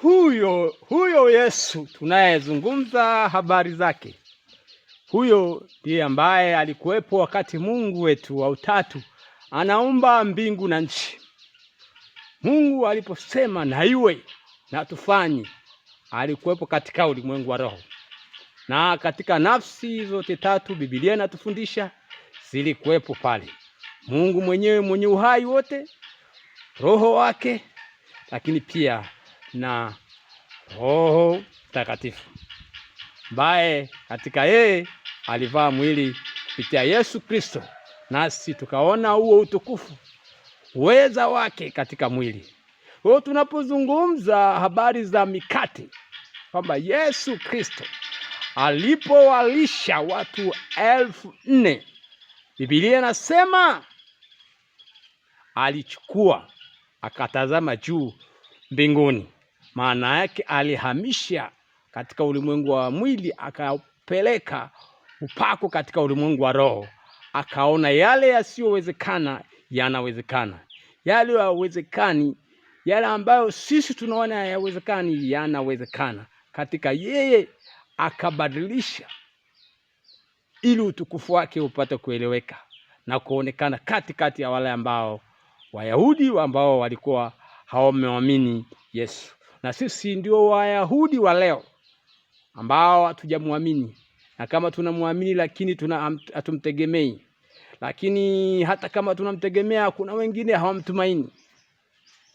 Huyo Yesu tunayezungumza habari zake, huyo ndiye ambaye alikuwepo wakati Mungu wetu wa utatu anaumba mbingu na nchi. Mungu aliposema na iwe na tufanye, alikuwepo katika ulimwengu wa roho. Na katika nafsi zote tatu Biblia inatufundisha zilikuwepo pale. Mungu mwenyewe mwenye uhai wote, Roho wake, lakini pia na Roho Mtakatifu ambaye katika yeye alivaa mwili kupitia Yesu Kristo, nasi tukaona huo utukufu uweza wake katika mwili. Kwa tunapozungumza habari za mikate, kwamba Yesu Kristo alipowalisha watu 4,000, Biblia inasema alichukua akatazama juu mbinguni. Maana yake alihamisha katika ulimwengu wa mwili, akapeleka upako katika ulimwengu wa roho. Akaona yale yasiyowezekana yanawezekana, yale hayawezekani, yale ambayo sisi tunaona hayawezekani yanawezekana katika yeye. Akabadilisha ili utukufu wake upate kueleweka na kuonekana katikati ya wale ambao Wayahudi ambao walikuwa hawamwamini Yesu. Na sisi ndio Wayahudi wa leo ambao hatujamwamini, na kama tunamwamini lakini hatumtegemei. Lakini hata kama tunamtegemea, kuna wengine hawamtumaini.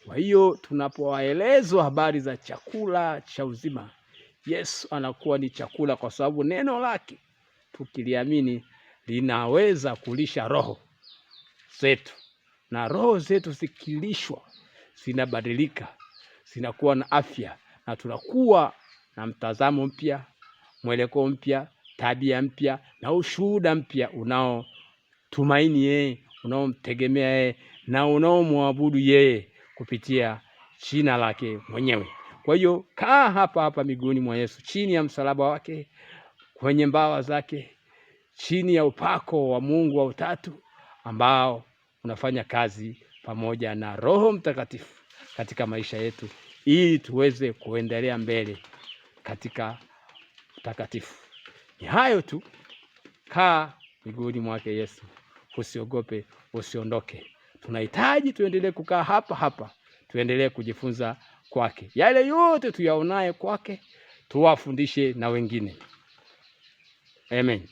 Kwa hiyo tunapowaelezwa habari za chakula cha uzima, Yesu anakuwa ni chakula, kwa sababu neno lake tukiliamini linaweza kulisha roho zetu, na roho zetu zikilishwa zinabadilika, zinakuwa na afya, na tunakuwa na mtazamo mpya, mwelekeo mpya, tabia mpya na ushuhuda mpya unaotumaini yeye, unaomtegemea yeye na unaomwabudu yeye kupitia jina lake mwenyewe. Kwa hiyo kaa hapa miguuni mwa Yesu, chini ya msalaba wake, kwenye mbawa zake, chini ya upako wa Mungu wa utatu ambao unafanya kazi pamoja na Roho Mtakatifu katika maisha yetu, ili tuweze kuendelea mbele katika utakatifu. Ni hayo tu. Kaa miguuni mwake Yesu, usiogope, usiondoke. Tunahitaji tuendelee kukaa hapa, tuendelee kujifunza kwake. Yale yote tuyaonaye kwake tuwafundishe na wengine. Amen.